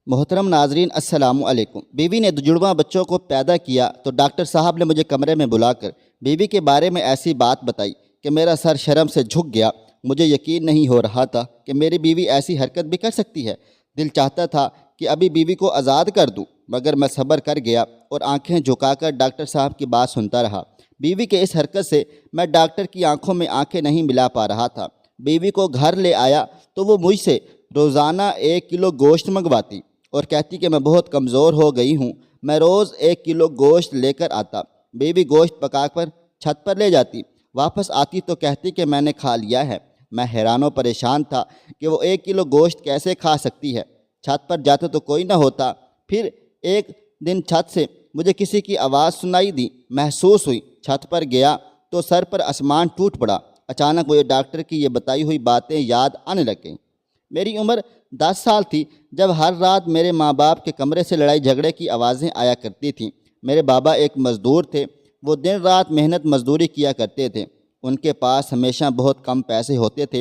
محترم ناظرین السلام علیکم۔ بیوی نے جڑواں بچوں کو پیدا کیا تو ڈاکٹر صاحب نے مجھے کمرے میں بلا کر بیوی کے بارے میں ایسی بات بتائی کہ میرا سر شرم سے جھک گیا۔ مجھے یقین نہیں ہو رہا تھا کہ میری بیوی ایسی حرکت بھی کر سکتی ہے۔ دل چاہتا تھا کہ ابھی بیوی کو آزاد کر دوں، مگر میں صبر کر گیا اور آنکھیں جھکا کر ڈاکٹر صاحب کی بات سنتا رہا۔ بیوی کے اس حرکت سے میں ڈاکٹر کی آنکھوں میں آنکھیں نہیں ملا پا رہا تھا۔ بیوی کو گھر لے آیا تو وہ مجھ سے روزانہ 1 کلو گوشت منگواتی اور کہتی کہ میں بہت کمزور ہو گئی ہوں۔ میں روز 1 کلو گوشت لے کر آتا۔ بیوی گوشت پکا کر چھت پر لے جاتی، واپس آتی تو کہتی کہ میں نے کھا لیا ہے۔ میں حیران و پریشان تھا کہ وہ 1 کلو گوشت کیسے کھا سکتی ہے۔ چھت پر جاتے تو کوئی نہ ہوتا۔ پھر ایک دن چھت سے مجھے کسی کی آواز سنائی دی، محسوس ہوئی۔ چھت پر گیا تو سر پر آسمان ٹوٹ پڑا۔ اچانک مجھے ڈاکٹر کی یہ بتائی ہوئی باتیں یاد آنے لگ گئیں۔ میری عمر 10 سال تھی جب ہر رات میرے ماں باپ کے کمرے سے لڑائی جھگڑے کی آوازیں آیا کرتی تھیں۔ میرے بابا ایک مزدور تھے۔ وہ دن رات محنت مزدوری کیا کرتے تھے۔ ان کے پاس ہمیشہ بہت کم پیسے ہوتے تھے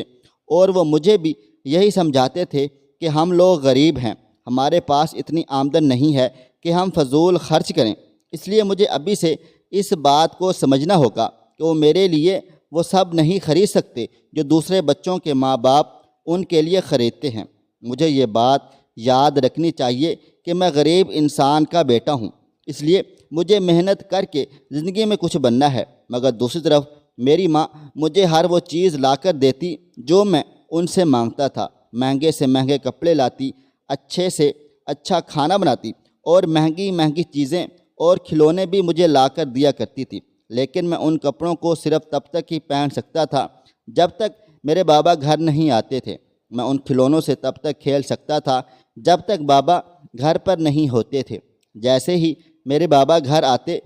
اور وہ مجھے بھی یہی سمجھاتے تھے کہ ہم لوگ غریب ہیں، ہمارے پاس اتنی آمدن نہیں ہے کہ ہم فضول خرچ کریں۔ اس لیے مجھے ابھی سے اس بات کو سمجھنا ہوگا کہ وہ میرے لیے وہ سب نہیں خرید سکتے جو دوسرے بچوں کے ماں باپ ان کے لیے خریدتے ہیں۔ مجھے یہ بات یاد رکھنی چاہیے کہ میں غریب انسان کا بیٹا ہوں، اس لیے مجھے محنت کر کے زندگی میں کچھ بننا ہے۔ مگر دوسری طرف میری ماں مجھے ہر وہ چیز لا کر دیتی جو میں ان سے مانگتا تھا۔ مہنگے سے مہنگے کپڑے لاتی، اچھے سے اچھا کھانا بناتی اور مہنگی مہنگی چیزیں اور کھلونے بھی مجھے لا کر دیا کرتی تھی۔ لیکن میں ان کپڑوں کو صرف تب تک ہی پہن سکتا تھا جب تک میرے بابا گھر نہیں آتے تھے۔ میں ان کھلونوں سے تب تک کھیل سکتا تھا جب تک بابا گھر پر نہیں ہوتے تھے۔ جیسے ہی میرے بابا گھر آتے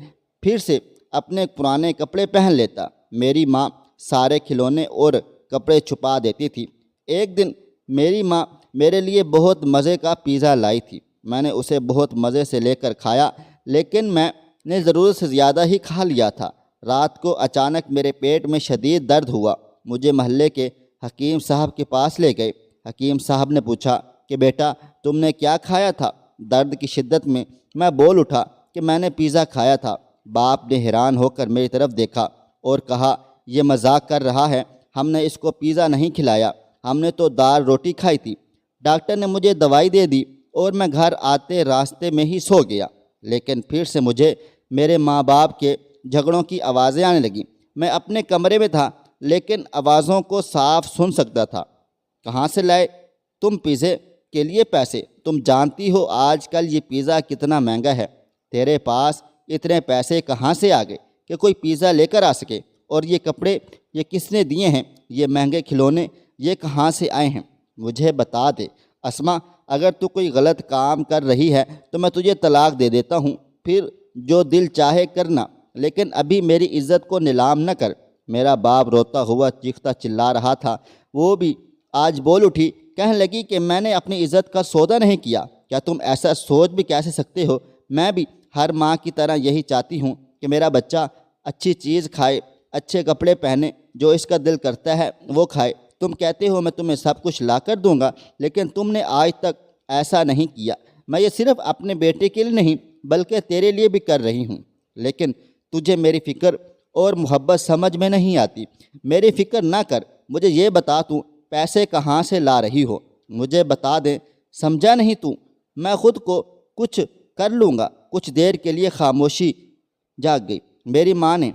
پھر سے اپنے پرانے کپڑے پہن لیتا۔ میری ماں سارے کھلونے اور کپڑے چھپا دیتی تھی۔ ایک دن میری ماں میرے لیے بہت مزے کا پیزا لائی تھی۔ میں نے اسے بہت مزے سے لے کر کھایا، لیکن میں نے ضرورت سے زیادہ ہی کھا لیا تھا۔ رات کو اچانک میرے پیٹ میں شدید درد ہوا۔ مجھے محلے کے حکیم صاحب کے پاس لے گئے۔ حکیم صاحب نے پوچھا کہ بیٹا تم نے کیا کھایا تھا؟ درد کی شدت میں میں بول اٹھا کہ میں نے پیزا کھایا تھا۔ باپ نے حیران ہو کر میری طرف دیکھا اور کہا یہ مذاق کر رہا ہے، ہم نے اس کو پیزا نہیں کھلایا، ہم نے تو دال روٹی کھائی تھی۔ ڈاکٹر نے مجھے دوائی دے دی اور میں گھر آتے راستے میں ہی سو گیا۔ لیکن پھر سے مجھے میرے ماں باپ کے جھگڑوں کی آوازیں آنے لگیں۔ میں اپنے کمرے میں تھا لیکن آوازوں کو صاف سن سکتا تھا۔ کہاں سے لائے تم پیزے کے لیے پیسے؟ تم جانتی ہو آج کل یہ پیزا کتنا مہنگا ہے۔ تیرے پاس اتنے پیسے کہاں سے آ گئے کہ کوئی پیزا لے کر آ سکے؟ اور یہ کپڑے یہ کس نے دیے ہیں؟ یہ مہنگے کھلونے یہ کہاں سے آئے ہیں؟ مجھے بتا دے اسما، اگر تو کوئی غلط کام کر رہی ہے تو میں تجھے طلاق دے دیتا ہوں، پھر جو دل چاہے کرنا، لیکن ابھی میری عزت کو نیلام نہ کر۔ میرا باپ روتا ہوا چیختا چلا رہا تھا۔ وہ بھی آج بول اٹھی، کہنے لگی کہ میں نے اپنی عزت کا سودا نہیں کیا۔ کیا تم ایسا سوچ بھی کیسے سکتے ہو؟ میں بھی ہر ماں کی طرح یہی چاہتی ہوں کہ میرا بچہ اچھی چیز کھائے، اچھے کپڑے پہنے، جو اس کا دل کرتا ہے وہ کھائے۔ تم کہتے ہو میں تمہیں سب کچھ لا کر دوں گا، لیکن تم نے آج تک ایسا نہیں کیا۔ میں یہ صرف اپنے بیٹے کے لیے نہیں بلکہ تیرے لیے بھی کر رہی ہوں، لیکن تجھے میری فکر اور محبت سمجھ میں نہیں آتی۔ میری فکر نہ کر، مجھے یہ بتا تو پیسے کہاں سے لا رہی ہو؟ مجھے بتا دے، سمجھا نہیں تو؟ میں خود کو کچھ کر لوں گا۔ کچھ دیر کے لیے خاموشی جاگ گئی۔ میری ماں نے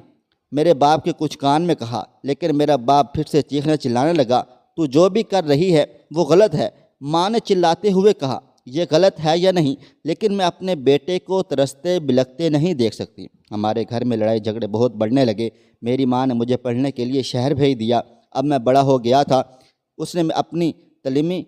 میرے باپ کے کچھ کان میں کہا، لیکن میرا باپ پھر سے چیخنے چلانے لگا، تو جو بھی کر رہی ہے وہ غلط ہے۔ ماں نے چلاتے ہوئے کہا، یہ غلط ہے یا نہیں، لیکن میں اپنے بیٹے کو ترستے بلکتے نہیں دیکھ سکتی۔ ہمارے گھر میں لڑائی جھگڑے بہت بڑھنے لگے۔ میری ماں نے مجھے پڑھنے کے لیے شہر بھیج دیا۔ اب میں بڑا ہو گیا تھا۔ اس نے اپنی تعلیمی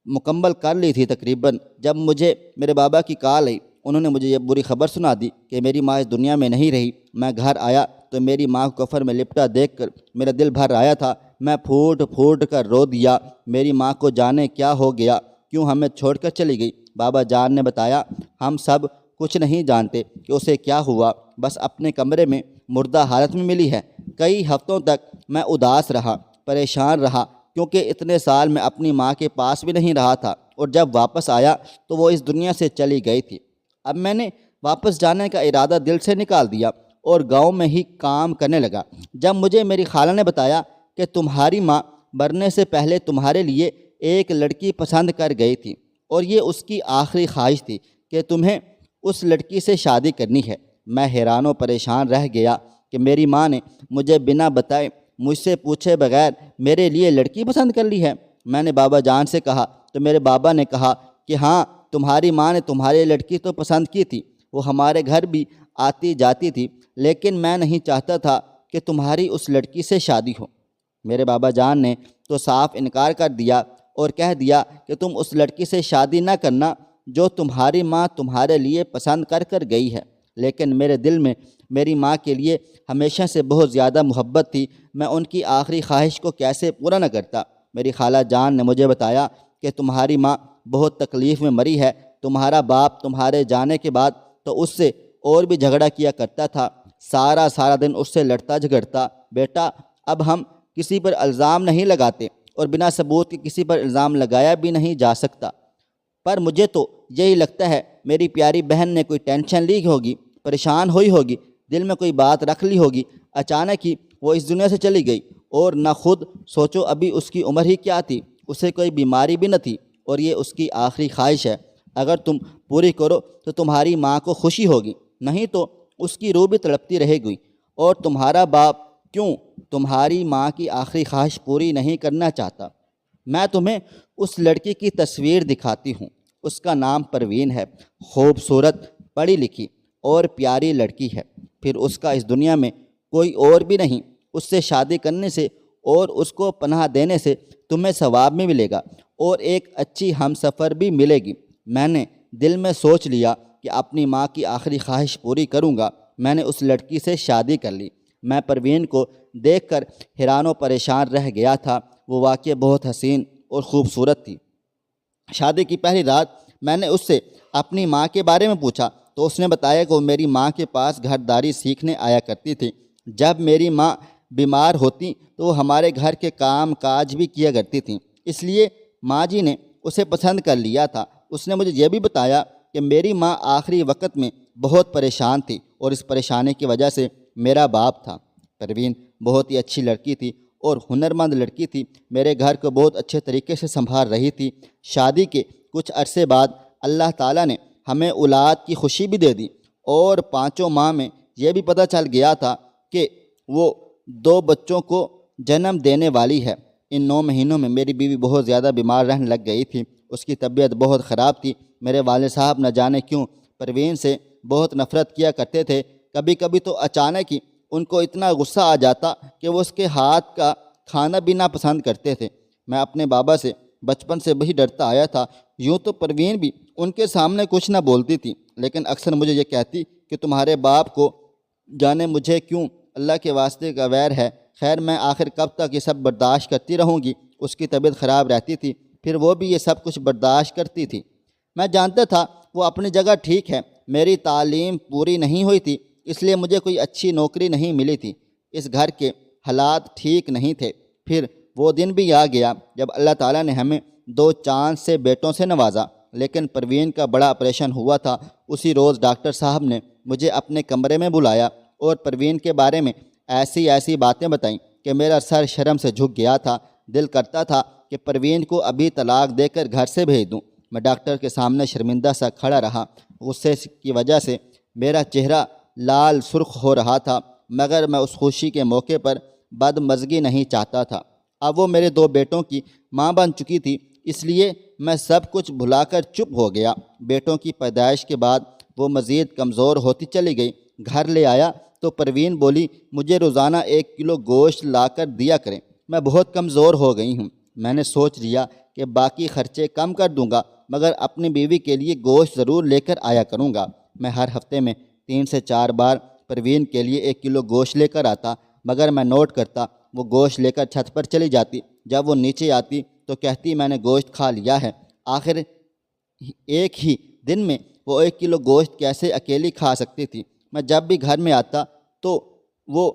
مکمل کر لی تھی تقریباً جب مجھے میرے بابا کی کال آئی۔ انہوں نے مجھے یہ بری خبر سنا دی کہ میری ماں اس دنیا میں نہیں رہی۔ میں گھر آیا تو میری ماں کو کفن میں لپٹا دیکھ کر میرا دل بھر آیا تھا۔ میں پھوٹ پھوٹ کر رو دیا۔ میری ماں کو جانے کیا ہو گیا، کیوں ہمیں چھوڑ کر چلی گئی۔ بابا جان نے بتایا، ہم سب کچھ نہیں جانتے کہ اسے کیا ہوا، بس اپنے کمرے میں مردہ حالت میں ملی ہے۔ کئی ہفتوں تک میں اداس رہا، پریشان رہا، کیونکہ اتنے سال میں اپنی ماں کے پاس بھی نہیں رہا تھا اور جب واپس آیا تو وہ اس دنیا سے چلی گئی تھی۔ اب میں نے واپس جانے کا ارادہ دل سے نکال دیا اور گاؤں میں ہی کام کرنے لگا۔ جب مجھے میری خالہ نے بتایا کہ تمہاری ماں مرنے سے پہلے تمہارے لیے ایک لڑکی پسند کر گئی تھی اور یہ اس کی آخری خواہش تھی کہ تمہیں اس لڑکی سے شادی کرنی ہے، میں حیران و پریشان رہ گیا کہ میری ماں نے مجھے بنا بتائے، مجھ سے پوچھے بغیر میرے لیے لڑکی پسند کر لی ہے۔ میں نے بابا جان سے کہا تو میرے بابا نے کہا کہ ہاں، تمہاری ماں نے تمہاری لڑکی تو پسند کی تھی، وہ ہمارے گھر بھی آتی جاتی تھی، لیکن میں نہیں چاہتا تھا کہ تمہاری اس لڑکی سے شادی ہو۔ میرے بابا جان نے تو صاف انکار کر دیا اور کہہ دیا کہ تم اس لڑکی سے شادی نہ کرنا جو تمہاری ماں تمہارے لیے پسند کر کر گئی ہے۔ لیکن میرے دل میں میری ماں کے لیے ہمیشہ سے بہت زیادہ محبت تھی، میں ان کی آخری خواہش کو کیسے پورا نہ کرتا۔ میری خالہ جان نے مجھے بتایا کہ تمہاری ماں بہت تکلیف میں مری ہے، تمہارا باپ تمہارے جانے کے بعد تو اس سے اور بھی جھگڑا کیا کرتا تھا، سارا دن اس سے لڑتا جھگڑتا۔ بیٹا، اب ہم کسی پر الزام نہیں لگاتے اور بنا ثبوت کے کسی پر الزام لگایا بھی نہیں جا سکتا، پر مجھے تو یہی لگتا ہے میری پیاری بہن نے کوئی ٹینشن لی ہوگی، پریشان ہوئی ہوگی، دل میں کوئی بات رکھ لی ہوگی، اچانک ہی وہ اس دنیا سے چلی گئی اور نہ خود سوچو ابھی اس کی عمر ہی کیا تھی، اسے کوئی بیماری بھی نہ تھی اور یہ اس کی آخری خواہش ہے، اگر تم پوری کرو تو تمہاری ماں کو خوشی ہوگی، نہیں تو اس کی روح بھی تڑپتی رہے گی۔ اور تمہارا باپ کیوں تمہاری ماں کی آخری خواہش پوری نہیں کرنا چاہتا؟ میں تمہیں اس لڑکی کی تصویر دکھاتی ہوں، اس کا نام پروین ہے، خوبصورت، پڑھی لکھی اور پیاری لڑکی ہے، پھر اس کا اس دنیا میں کوئی اور بھی نہیں، اس سے شادی کرنے سے اور اس کو پناہ دینے سے تمہیں ثواب بھی ملے گا اور ایک اچھی ہم سفر بھی ملے گی۔ میں نے دل میں سوچ لیا کہ اپنی ماں کی آخری خواہش پوری کروں گا، میں نے اس لڑکی سے شادی کر لی۔ میں پروین کو دیکھ کر حیران و پریشان رہ گیا تھا، وہ واقعی بہت حسین اور خوبصورت تھی۔ شادی کی پہلی رات میں نے اس سے اپنی ماں کے بارے میں پوچھا تو اس نے بتایا کہ وہ میری ماں کے پاس گھرداری سیکھنے آیا کرتی تھی، جب میری ماں بیمار ہوتی تو وہ ہمارے گھر کے کام کاج بھی کیا کرتی تھیں، اس لیے ماں جی نے اسے پسند کر لیا تھا۔ اس نے مجھے یہ بھی بتایا کہ میری ماں آخری وقت میں بہت پریشان تھی اور اس پریشانی کی وجہ سے میرا باپ تھا۔ پروین بہت ہی اچھی لڑکی تھی اور ہنرمند لڑکی تھی، میرے گھر کو بہت اچھے طریقے سے سنبھال رہی تھی۔ شادی کے کچھ عرصے بعد اللہ تعالیٰ نے ہمیں اولاد کی خوشی بھی دے دی اور 5 ماہ میں یہ بھی پتہ چل گیا تھا کہ وہ 2 بچوں کو جنم دینے والی ہے۔ ان 9 مہینوں میں میری بیوی بہت زیادہ بیمار رہنے لگ گئی تھی، اس کی طبیعت بہت خراب تھی۔ میرے والد صاحب نہ جانے کیوں پروین سے بہت نفرت کیا کرتے تھے، کبھی کبھی تو اچانک ہی ان کو اتنا غصہ آ جاتا کہ وہ اس کے ہاتھ کا کھانا بھی ناپسند کرتے تھے۔ میں اپنے بابا سے بچپن سے وہی ڈرتا آیا تھا، یوں تو پروین بھی ان کے سامنے کچھ نہ بولتی تھی، لیکن اکثر مجھے یہ کہتی کہ تمہارے باپ کو جانے مجھے کیوں اللہ کے واسطے کا ویر ہے۔ خیر، میں آخر کب تک یہ سب برداشت کرتی رہوں گی؟ اس کی طبیعت خراب رہتی تھی، پھر وہ بھی یہ سب کچھ برداشت کرتی تھی۔ میں جانتا تھا وہ اپنی جگہ ٹھیک ہے، میری تعلیم پوری نہیں ہوئی تھی، اس لیے مجھے کوئی اچھی نوکری نہیں ملی تھی، اس گھر کے حالات ٹھیک نہیں تھے۔ پھر وہ دن بھی آ گیا جب اللہ تعالیٰ نے ہمیں 2 چاند سے بیٹوں سے نوازا، لیکن پروین کا بڑا آپریشن ہوا تھا۔ اسی روز ڈاکٹر صاحب نے مجھے اپنے کمرے میں بلایا اور پروین کے بارے میں ایسی باتیں بتائیں کہ میرا سر شرم سے جھک گیا تھا۔ دل کرتا تھا کہ پروین کو ابھی طلاق دے کر گھر سے بھیج دوں۔ میں ڈاکٹر کے سامنے شرمندہ سا کھڑا رہا، غصے کی وجہ سے میرا چہرہ لال سرخ ہو رہا تھا، مگر میں اس خوشی کے موقع پر بدمزگی نہیں چاہتا تھا۔ اب وہ میرے 2 بیٹوں کی ماں بن چکی تھی، اس لیے میں سب کچھ بھلا کر چپ ہو گیا۔ بیٹوں کی پیدائش کے بعد وہ مزید کمزور ہوتی چلی گئی۔ گھر لے آیا تو پروین بولی، مجھے روزانہ 1 کلو گوشت لا کر دیا کریں، میں بہت کمزور ہو گئی ہوں۔ میں نے سوچ لیا کہ باقی خرچے کم کر دوں گا، مگر اپنی بیوی کے لیے گوشت ضرور لے کر آیا کروں گا۔ میں ہر ہفتے میں 3 سے 4 بار پروین کے لیے 1 کلو گوشت لے کر آتا، مگر میں نوٹ کرتا وہ گوشت لے کر چھت پر چلی جاتی۔ جب وہ نیچے آتی تو کہتی میں نے گوشت کھا لیا ہے۔ آخر ایک ہی دن میں وہ 1 کلو گوشت کیسے اکیلی کھا سکتی تھی؟ میں جب بھی گھر میں آتا تو وہ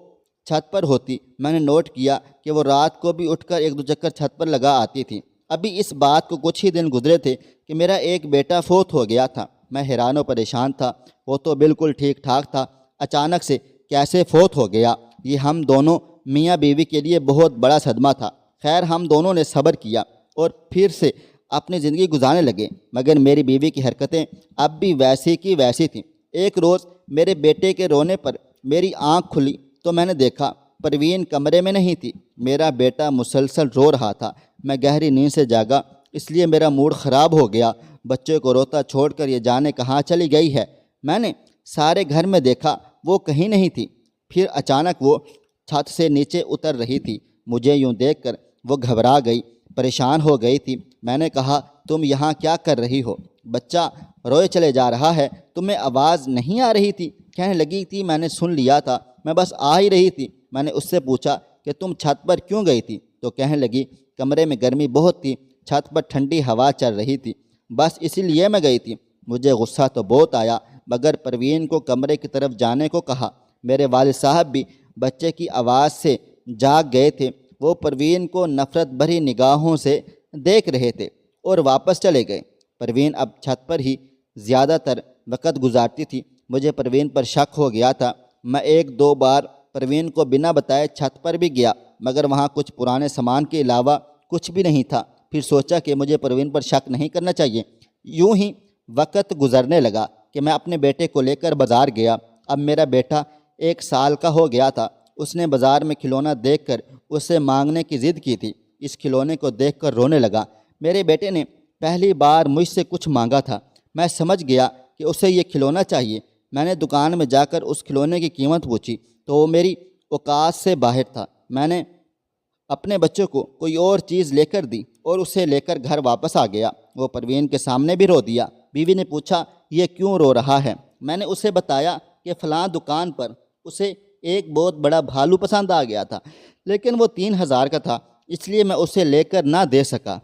چھت پر ہوتی۔ میں نے نوٹ کیا کہ وہ رات کو بھی اٹھ کر 1-2 چکر چھت پر لگا آتی تھی۔ ابھی اس بات کو کچھ ہی دن گزرے تھے کہ میرا ایک بیٹا فوت ہو گیا تھا۔ میں حیران و پریشان تھا، وہ تو بالکل ٹھیک ٹھاک تھا، اچانک سے کیسے فوت ہو گیا؟ یہ ہم دونوں میاں بیوی کے لیے بہت بڑا صدمہ تھا۔ خیر ہم دونوں نے صبر کیا اور پھر سے اپنی زندگی گزارنے لگے، مگر میری بیوی کی حرکتیں اب بھی ویسی کی ویسی تھیں۔ ایک روز میرے بیٹے کے رونے پر میری آنکھ کھلی تو میں نے دیکھا پروین کمرے میں نہیں تھی۔ میرا بیٹا مسلسل رو رہا تھا۔ میں گہری نیند سے جاگا، اس لیے میرا موڈ خراب ہو گیا۔ بچے کو روتا چھوڑ کر یہ جانے کہاں چلی گئی ہے۔ میں نے سارے گھر میں دیکھا، وہ کہیں نہیں تھی۔ پھر اچانک وہ چھت سے نیچے اتر رہی تھی۔ مجھے یوں دیکھ کر وہ گھبرا گئی، پریشان ہو گئی تھی۔ میں نے کہا تم یہاں کیا کر رہی ہو؟ بچہ روئے چلے جا رہا ہے، تمہیں آواز نہیں آ رہی تھی؟ کہنے لگی تھی میں نے سن لیا تھا، میں بس آ ہی رہی تھی۔ میں نے اس سے پوچھا کہ تم چھت پر کیوں گئی تھی؟ تو کہنے لگی کمرے میں گرمی بہت تھی، چھت پر ٹھنڈی ہوا چل رہی تھی، بس اسی لیے میں گئی تھی۔ مجھے غصہ تو بہت آیا، مگر پروین کو کمرے کی طرف جانے کو کہا۔ میرے والد صاحب بھی بچے کی آواز سے جاگ گئے تھے۔ وہ پروین کو نفرت بھری نگاہوں سے دیکھ رہے تھے اور واپس چلے گئے۔ پروین اب چھت پر ہی زیادہ تر وقت گزارتی تھی۔ مجھے پروین پر شک ہو گیا تھا۔ میں ایک دو بار پروین کو بنا بتائے چھت پر بھی گیا، مگر وہاں کچھ پرانے سامان کے علاوہ کچھ بھی نہیں تھا۔ پھر سوچا کہ مجھے پروین پر شک نہیں کرنا چاہیے۔ یوں ہی وقت گزرنے لگا کہ میں اپنے بیٹے کو لے کر بازار گیا۔ اب میرا بیٹا 1 سال کا ہو گیا تھا۔ اس نے بازار میں کھلونا دیکھ کر اسے مانگنے کی ضد کی تھی۔ اس کھلونے کو دیکھ کر رونے لگا۔ میرے بیٹے نے پہلی بار مجھ سے کچھ مانگا تھا۔ میں سمجھ گیا کہ اسے یہ کھلونا چاہیے۔ میں نے دکان میں جا کر اس کھلونے کی قیمت پوچھی تو وہ میری اوقات سے باہر تھا۔ میں نے اپنے بچوں کو کوئی اور چیز لے کر دی اور اسے لے کر گھر واپس آ گیا۔ وہ پروین کے سامنے بھی رو دیا۔ بیوی نے پوچھا یہ کیوں رو رہا ہے؟ میں نے اسے بتایا کہ فلاں دکان پر اسے ایک بہت بڑا بھالو پسند آ گیا تھا، لیکن وہ 3000 کا تھا، اس لیے میں اسے لے کر نہ دے سکا۔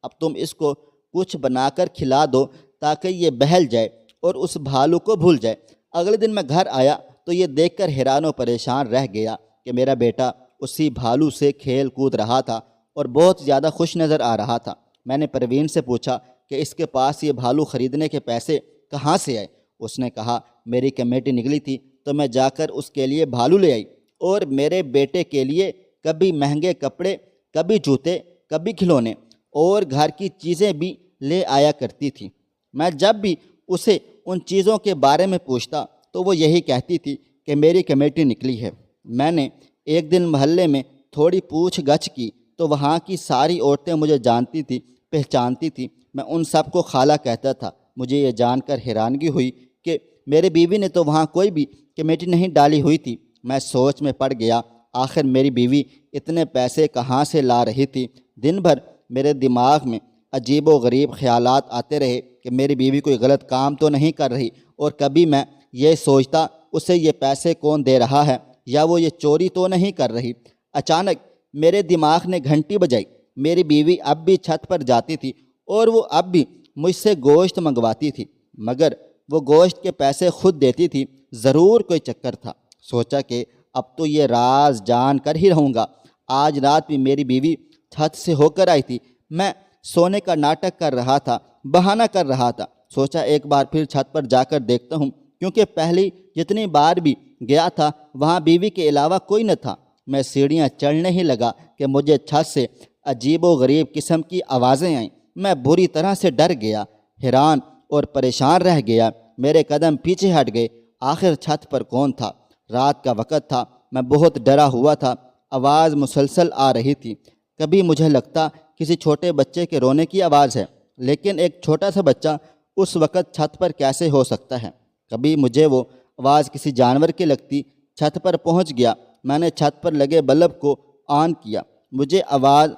اب تم اس کو کچھ بنا کر کھلا دو تاکہ یہ بہل جائے اور اس بھالو کو بھول جائے۔ اگلے دن میں گھر آیا تو یہ دیکھ کر حیران و پریشان رہ گیا کہ میرا بیٹا اسی بھالو سے کھیل کود رہا تھا اور بہت زیادہ خوش نظر آ رہا تھا۔ میں نے پروین سے پوچھا کہ اس کے پاس یہ بھالو خریدنے کے پیسے کہاں سے آئے؟ اس نے کہا میری کمیٹی نکلی تھی تو میں جا کر اس کے لیے بھالو لے آئی، اور میرے بیٹے کے لیے کبھی مہنگے کپڑے، کبھی جوتے، کبھی کھلونے اور گھر کی چیزیں بھی لے آیا کرتی تھی۔ میں جب بھی اسے ان چیزوں کے بارے میں پوچھتا تو وہ یہی کہتی تھی کہ میری کمیٹی نکلی ہے۔ میں نے ایک دن محلے میں تھوڑی پوچھ گچھ کی تو وہاں کی ساری عورتیں مجھے جانتی تھی، پہچانتی تھی۔ میں ان سب کو خالہ کہتا تھا۔ مجھے یہ جان کر حیرانگی ہوئی کہ میری بیوی نے تو وہاں کوئی بھی کمیٹی نہیں ڈالی ہوئی تھی۔ میں سوچ میں پڑ گیا، آخر میری بیوی اتنے پیسے کہاں سے لا رہی تھی؟ دن بھر میرے دماغ میں عجیب و غریب خیالات آتے رہے کہ میری بیوی کوئی غلط کام تو نہیں کر رہی، اور کبھی میں یہ سوچتا اسے یہ پیسے کون دے رہا ہے، یا وہ یہ چوری تو نہیں کر رہی۔ اچانک میرے دماغ نے گھنٹی بجائی۔ میری بیوی اب بھی چھت پر جاتی تھی اور وہ اب بھی مجھ سے گوشت منگواتی تھی، مگر وہ گوشت کے پیسے خود دیتی تھی۔ ضرور کوئی چکر تھا۔ سوچا کہ اب تو یہ راز جان کر ہی رہوں گا۔ آج رات بھی میری بیوی چھت سے ہو کر آئی تھی۔ میں سونے کا ناٹک کر رہا تھا، بہانہ کر رہا تھا۔ سوچا ایک بار پھر چھت پر جا کر دیکھتا ہوں، کیونکہ پہلی جتنی بار بھی گیا تھا وہاں بیوی کے علاوہ کوئی نہ تھا۔ میں سیڑھیاں چڑھنے ہی لگا کہ مجھے چھت سے عجیب و غریب قسم کی آوازیں آئیں۔ میں بری طرح سے ڈر گیا، حیران اور پریشان رہ گیا۔ میرے قدم پیچھے ہٹ گئے۔ آخر چھت پر کون تھا؟ رات کا وقت تھا۔ میں بہت ڈرا ہوا تھا۔ آواز مسلسل آ رہی تھی۔ کبھی مجھے لگتا کسی چھوٹے بچے کے رونے کی آواز ہے، لیکن ایک چھوٹا سا بچہ اس وقت چھت پر کیسے ہو سکتا ہے؟ کبھی مجھے وہ آواز کسی جانور کی لگتی۔ چھت پر پہنچ گیا۔ میں نے چھت پر لگے بلب کو آن کیا۔ مجھے آواز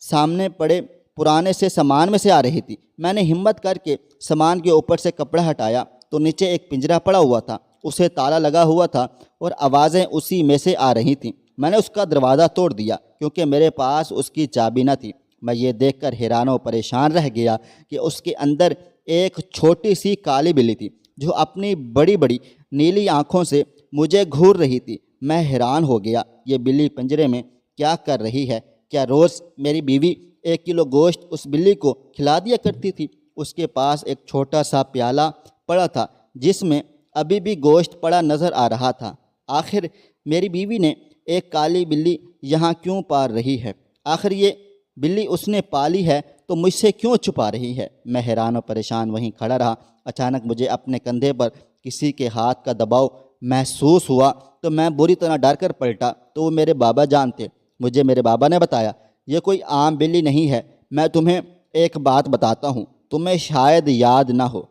سامنے پڑے پرانے سے سامان میں سے آ رہی تھی۔ میں نے ہمت کر کے سامان کے اوپر سے کپڑا ہٹایا تو نیچے ایک پنجرا پڑا ہوا تھا، اسے تالا لگا ہوا تھا اور آوازیں اسی میں سے آ رہی تھیں۔ میں نے اس کا دروازہ توڑ دیا کیونکہ میرے پاس اس کی چابی نہ تھی۔ میں یہ دیکھ کر حیران و پریشان رہ گیا کہ اس کے اندر ایک چھوٹی سی کالی بلی تھی جو اپنی بڑی بڑی نیلی آنکھوں سے مجھے گھور رہی تھی۔ میں حیران ہو گیا، یہ بلی پنجرے میں کیا کر رہی ہے؟ کیا روز میری بیوی 1 کلو گوشت اس بلی کو کھلا دیا کرتی تھی۔ اس کے پاس ایک چھوٹا سا پیالہ پڑا تھا جس میں ابھی بھی گوشت پڑا نظر آ رہا تھا۔ آخر میری بیوی نے ایک کالی بلی یہاں کیوں پال رہی ہے؟ آخر یہ بلی اس نے پالی ہے تو مجھ سے کیوں چھپا رہی ہے؟ میں حیران و پریشان وہیں کھڑا رہا۔ اچانک مجھے اپنے کندھے پر کسی کے ہاتھ کا دباؤ محسوس ہوا تو میں بری طرح ڈر کر پلٹا تو وہ میرے بابا جان تھے۔ مجھے میرے بابا نے بتایا، یہ کوئی عام بلی نہیں ہے، میں تمہیں ایک بات بتاتا ہوں، تمہیں شاید یاد نہ ہو،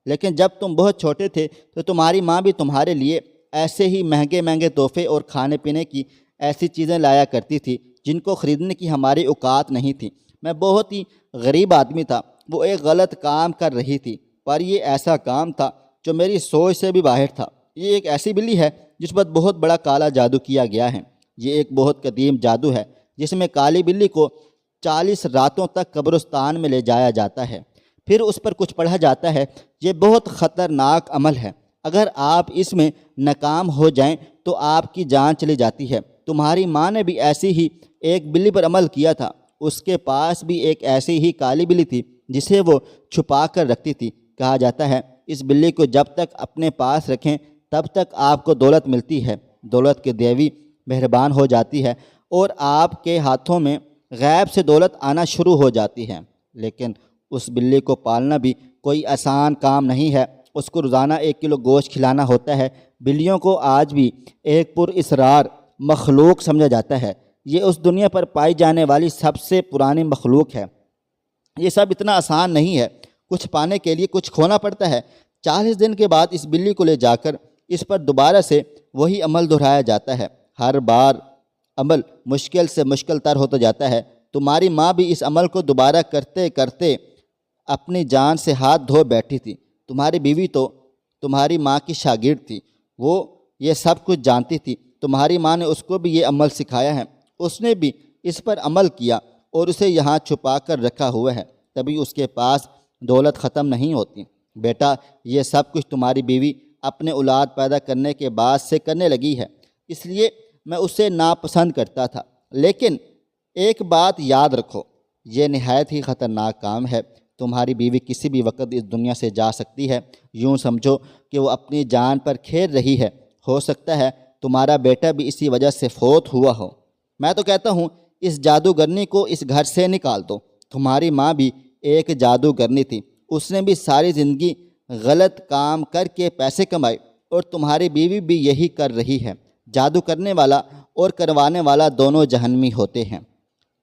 لیکن جب تم بہت چھوٹے تھے تو تمہاری ماں بھی تمہارے لیے ایسے ہی مہنگے مہنگے تحفے اور کھانے پینے کی ایسی چیزیں لایا کرتی تھی جن کو خریدنے کی ہماری اوقات نہیں تھی۔ میں بہت ہی غریب آدمی تھا، وہ ایک غلط کام کر رہی تھی، پر یہ ایسا کام تھا جو میری سوچ سے بھی باہر تھا۔ یہ ایک ایسی بلی ہے جس پر بہت بڑا کالا جادو کیا گیا ہے۔ یہ ایک بہت قدیم جادو ہے جس میں کالی بلی کو 40 راتوں تک قبرستان میں لے جایا جاتا ہے، پھر اس پر کچھ پڑھا جاتا ہے۔ یہ بہت خطرناک عمل ہے، اگر آپ اس میں ناکام ہو جائیں تو آپ کی جان چلی جاتی ہے۔ تمہاری ماں نے بھی ایسی ہی ایک بلی پر عمل کیا تھا، اس کے پاس بھی ایک ایسی ہی کالی بلی تھی جسے وہ چھپا کر رکھتی تھی۔ کہا جاتا ہے اس بلی کو جب تک اپنے پاس رکھیں تب تک آپ کو دولت ملتی ہے، دولت کی دیوی مہربان ہو جاتی ہے اور آپ کے ہاتھوں میں غیب سے دولت آنا شروع ہو جاتی ہے۔ لیکن اس بلی کو پالنا بھی کوئی آسان کام نہیں ہے، اس کو روزانہ 1 کلو گوشت کھلانا ہوتا ہے۔ بلیوں کو آج بھی ایک پر اسرار مخلوق سمجھا جاتا ہے، یہ اس دنیا پر پائی جانے والی سب سے پرانی مخلوق ہے۔ یہ سب اتنا آسان نہیں ہے، کچھ پانے کے لیے کچھ کھونا پڑتا ہے۔ 40 دن کے بعد اس بلی کو لے جا کر اس پر دوبارہ سے وہی عمل دہرایا جاتا ہے۔ ہر بار عمل مشکل سے مشکل تر ہوتا جاتا ہے۔ تمہاری ماں بھی اس عمل کو دوبارہ کرتے کرتے اپنی جان سے ہاتھ دھو بیٹھی تھی۔ تمہاری بیوی تو تمہاری ماں کی شاگرد تھی، وہ یہ سب کچھ جانتی تھی۔ تمہاری ماں نے اس کو بھی یہ عمل سکھایا ہے، اس نے بھی اس پر عمل کیا اور اسے یہاں چھپا کر رکھا ہوا ہے، تبھی اس کے پاس دولت ختم نہیں ہوتی۔ بیٹا، یہ سب کچھ تمہاری بیوی اپنے اولاد پیدا کرنے کے بعد سے کرنے لگی ہے، اس لیے میں اسے ناپسند کرتا تھا۔ لیکن ایک بات یاد رکھو، یہ نہایت ہی خطرناک کام ہے۔ تمہاری بیوی کسی بھی وقت اس دنیا سے جا سکتی ہے، یوں سمجھو کہ وہ اپنی جان پر کھیل رہی ہے۔ ہو سکتا ہے تمہارا بیٹا بھی اسی وجہ سے فوت ہوا ہو۔ میں تو کہتا ہوں اس جادوگرنی کو اس گھر سے نکال دو۔ تمہاری ماں بھی ایک جادوگرنی تھی، اس نے بھی ساری زندگی غلط کام کر کے پیسے کمائے اور تمہاری بیوی بھی یہی کر رہی ہے۔ جادو کرنے والا اور کروانے والا دونوں جہنمی ہوتے ہیں۔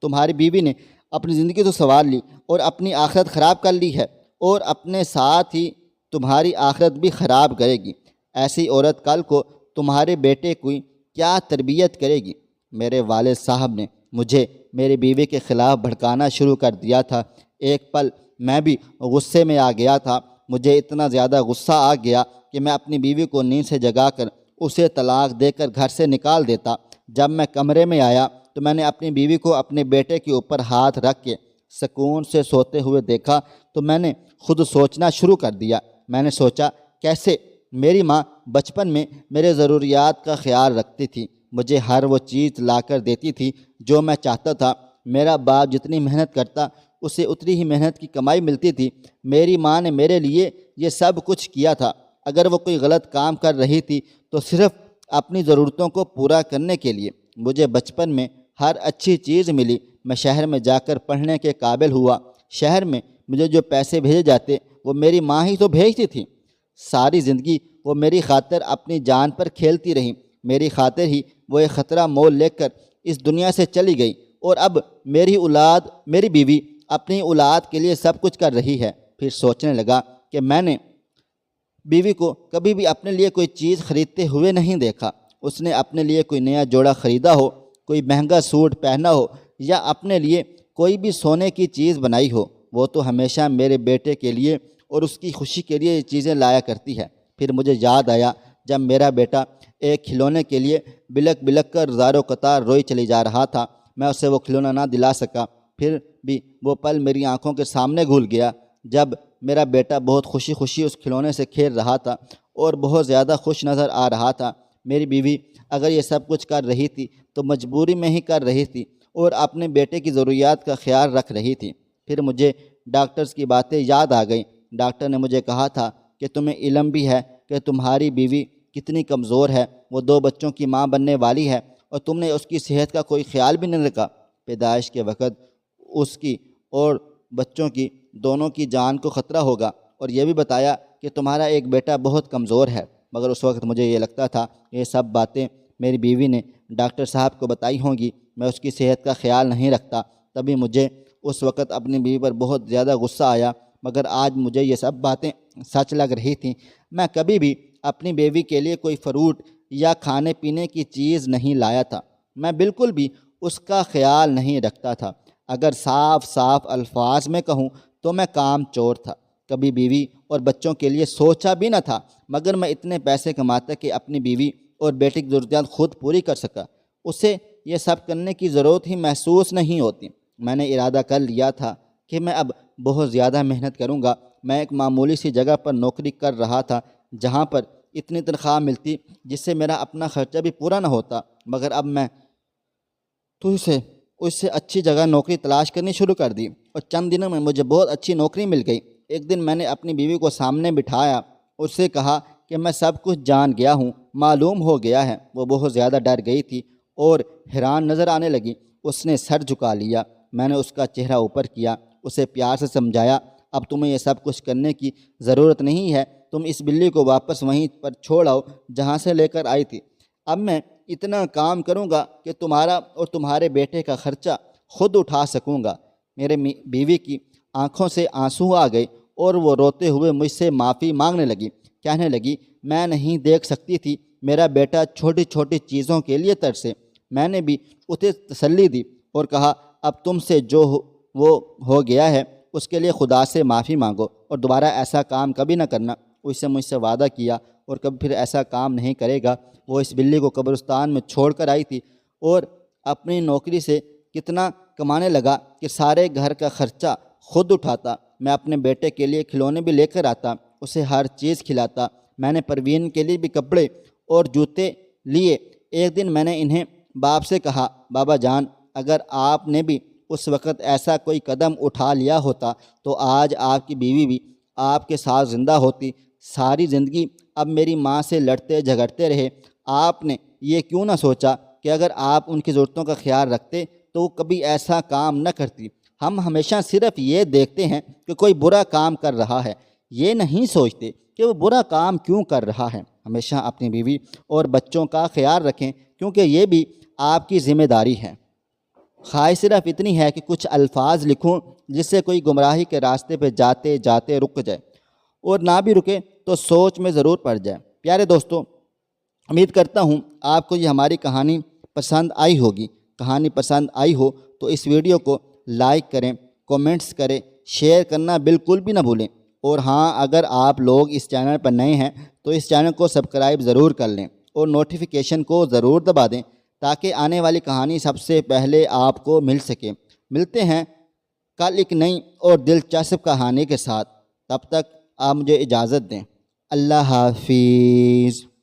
تمہاری بیوی نے اپنی زندگی تو سنوار لی اور اپنی آخرت خراب کر لی ہے، اور اپنے ساتھ ہی تمہاری آخرت بھی خراب کرے گی۔ ایسی عورت کل کو تمہارے بیٹے کی کیا تربیت کرے گی؟ میرے والد صاحب نے مجھے میری بیوی کے خلاف بھڑکانا شروع کر دیا تھا۔ ایک پل میں بھی غصے میں آ گیا تھا، مجھے اتنا زیادہ غصہ آ گیا کہ میں اپنی بیوی کو نیند سے جگا کر اسے طلاق دے کر گھر سے نکال دیتا۔ جب میں کمرے میں آیا تو میں نے اپنی بیوی کو اپنے بیٹے کے اوپر ہاتھ رکھ کے سکون سے سوتے ہوئے دیکھا تو میں نے خود سوچنا شروع کر دیا۔ میں نے سوچا کیسے میری ماں بچپن میں میرے ضروریات کا خیال رکھتی تھی، مجھے ہر وہ چیز لا کر دیتی تھی جو میں چاہتا تھا۔ میرا باپ جتنی محنت کرتا اسے اتنی ہی محنت کی کمائی ملتی تھی۔ میری ماں نے میرے لیے یہ سب کچھ کیا تھا۔ اگر وہ کوئی غلط کام کر رہی تھی تو صرف اپنی ضرورتوں کو پورا کرنے کے لیے۔ مجھے بچپن میں ہر اچھی چیز ملی، میں شہر میں جا کر پڑھنے کے قابل ہوا۔ شہر میں مجھے جو پیسے بھیجے جاتے وہ میری ماں ہی تو بھیجتی تھی۔ ساری زندگی وہ میری خاطر اپنی جان پر کھیلتی رہی، میری خاطر ہی وہ ایک خطرہ مول لے کر اس دنیا سے چلی گئی، اور اب میری بیوی اپنی اولاد کے لیے سب کچھ کر رہی ہے۔ پھر سوچنے لگا کہ میں نے بیوی کو کبھی بھی اپنے لیے کوئی چیز خریدتے ہوئے نہیں دیکھا۔ اس نے اپنے لیے کوئی نیا جوڑا خریدا ہو، کوئی مہنگا سوٹ پہنا ہو یا اپنے لیے کوئی بھی سونے کی چیز بنائی ہو، وہ تو ہمیشہ میرے بیٹے کے لیے اور اس کی خوشی کے لیے یہ چیزیں لایا کرتی ہے۔ پھر مجھے یاد آیا جب میرا بیٹا ایک کھلونے کے لیے بلک بلک کر زاروں قطار روئی چلی جا رہا تھا، میں اسے وہ کھلونا نہ دلا سکا۔ پھر بھی وہ پل میری آنکھوں کے سامنے گھل گیا جب میرا بیٹا بہت خوشی خوشی اس کھلونے سے کھیل رہا تھا اور بہت زیادہ خوش نظر آ رہا تھا۔ میری بیوی اگر یہ سب کچھ کر رہی تھی تو مجبوری میں ہی کر رہی تھی، اور اپنے بیٹے کی ضروریات کا خیال رکھ رہی تھی۔ پھر مجھے ڈاکٹرز کی باتیں یاد آ گئیں۔ ڈاکٹر نے مجھے کہا تھا کہ تمہیں علم بھی ہے کہ تمہاری بیوی کتنی کمزور ہے، وہ 2 بچوں کی ماں بننے والی ہے اور تم نے اس کی صحت کا کوئی خیال بھی نہیں رکھا۔ پیدائش کے وقت اس کی اور بچوں کی دونوں کی جان کو خطرہ ہوگا، اور یہ بھی بتایا کہ تمہارا ایک بیٹا بہت کمزور ہے۔ مگر اس وقت مجھے یہ لگتا تھا کہ یہ سب باتیں میری بیوی نے ڈاکٹر صاحب کو بتائی ہوں گی، میں اس کی صحت کا خیال نہیں رکھتا۔ تبھی مجھے اس وقت اپنی بیوی پر بہت زیادہ غصہ آیا، مگر آج مجھے یہ سب باتیں سچ لگ رہی تھیں۔ میں کبھی بھی اپنی بیوی کے لیے کوئی فروٹ یا کھانے پینے کی چیز نہیں لایا تھا، میں بالکل بھی اس کا خیال نہیں رکھتا تھا۔ اگر صاف صاف الفاظ میں کہوں تو میں کام چور تھا، کبھی بیوی اور بچوں کے لیے سوچا بھی نہ تھا، مگر میں اتنے پیسے کماتا کہ اپنی بیوی اور بیٹے کی ضروریات خود پوری کر سکا۔ اسے یہ سب کرنے کی ضرورت ہی محسوس نہیں ہوتی۔ میں نے ارادہ کر لیا تھا کہ میں اب بہت زیادہ محنت کروں گا۔ میں ایک معمولی سی جگہ پر نوکری کر رہا تھا جہاں پر اتنی تنخواہ ملتی جس سے میرا اپنا خرچہ بھی پورا نہ ہوتا، مگر اب میں تو اس سے اچھی جگہ نوکری تلاش کرنی شروع کر دی، اور چند دنوں میں مجھے بہت اچھی نوکری مل گئی۔ ایک دن میں نے اپنی بیوی کو سامنے بٹھایا، اس سے کہا کہ میں سب کچھ جان گیا ہوں، معلوم ہو گیا ہے۔ وہ بہت زیادہ ڈر گئی تھی اور حیران نظر آنے لگی۔ اس نے سر جھکا لیا۔ میں نے اس کا چہرہ اوپر کیا، اسے پیار سے سمجھایا، اب تمہیں یہ سب کچھ کرنے کی ضرورت نہیں ہے، تم اس بلی کو واپس وہیں پر چھوڑ آؤ جہاں سے لے کر آئی تھی۔ اب میں اتنا کام کروں گا کہ تمہارا اور تمہارے بیٹے کا خرچہ خود اٹھا سکوں گا۔ میرے بیوی کی آنکھوں سے آنسو آ گئے اور وہ روتے ہوئے مجھ سے معافی مانگنے لگی، کہنے لگی میں نہیں دیکھ سکتی تھی میرا بیٹا چھوٹی چھوٹی چیزوں کے لیے ترسے۔ میں نے بھی اسے تسلی دی اور کہا اب تم سے جو وہ ہو گیا ہے اس کے لیے خدا سے معافی مانگو اور دوبارہ ایسا کام کبھی نہ کرنا۔ اس سے مجھ سے وعدہ کیا اور کبھی پھر ایسا کام نہیں کرے گا۔ وہ اس بلی کو قبرستان میں چھوڑ کر آئی تھی اور اپنی نوکری سے کتنا کمانے لگا کہ سارے گھر کا خرچہ خود اٹھاتا۔ میں اپنے بیٹے کے لیے کھلونے بھی لے کر آتا، اسے ہر چیز کھلاتا۔ میں نے پروین کے لیے بھی کپڑے اور جوتے لیے۔ ایک دن میں نے انہیں باپ سے کہا بابا جان، اگر آپ نے بھی اس وقت ایسا کوئی قدم اٹھا لیا ہوتا تو آج آپ کی بیوی بھی آپ کے ساتھ زندہ ہوتی۔ ساری زندگی اب میری ماں سے لڑتے جھگڑتے رہے۔ آپ نے یہ کیوں نہ سوچا کہ اگر آپ ان کی ضرورتوں کا خیال رکھتے تو وہ کبھی ایسا کام نہ کرتی۔ ہم ہمیشہ صرف یہ دیکھتے ہیں کہ کوئی برا کام کر رہا ہے، یہ نہیں سوچتے کہ وہ برا کام کیوں کر رہا ہے۔ ہمیشہ اپنی بیوی اور بچوں کا خیال رکھیں کیونکہ یہ بھی آپ کی ذمہ داری ہے۔ خواہش صرف اتنی ہے کہ کچھ الفاظ لکھوں جس سے کوئی گمراہی کے راستے پہ جاتے جاتے رک جائے، اور نہ بھی رکے تو سوچ میں ضرور پڑ جائے۔ پیارے دوستو، امید کرتا ہوں آپ کو یہ ہماری کہانی پسند آئی ہوگی۔ کہانی پسند آئی ہو تو اس ویڈیو کو لائک کریں، کومنٹس کریں، شیئر کرنا بالکل بھی نہ بھولیں، اور ہاں اگر آپ لوگ اس چینل پر نئے ہیں تو اس چینل کو سبسکرائب ضرور کر لیں اور نوٹیفیکیشن کو ضرور دبا دیں تاکہ آنے والی کہانی سب سے پہلے آپ کو مل سکے۔ ملتے ہیں کل ایک نئی اور دلچسپ کہانی کے ساتھ، تب تک آپ مجھے اجازت دیں۔ اللہ حافظ۔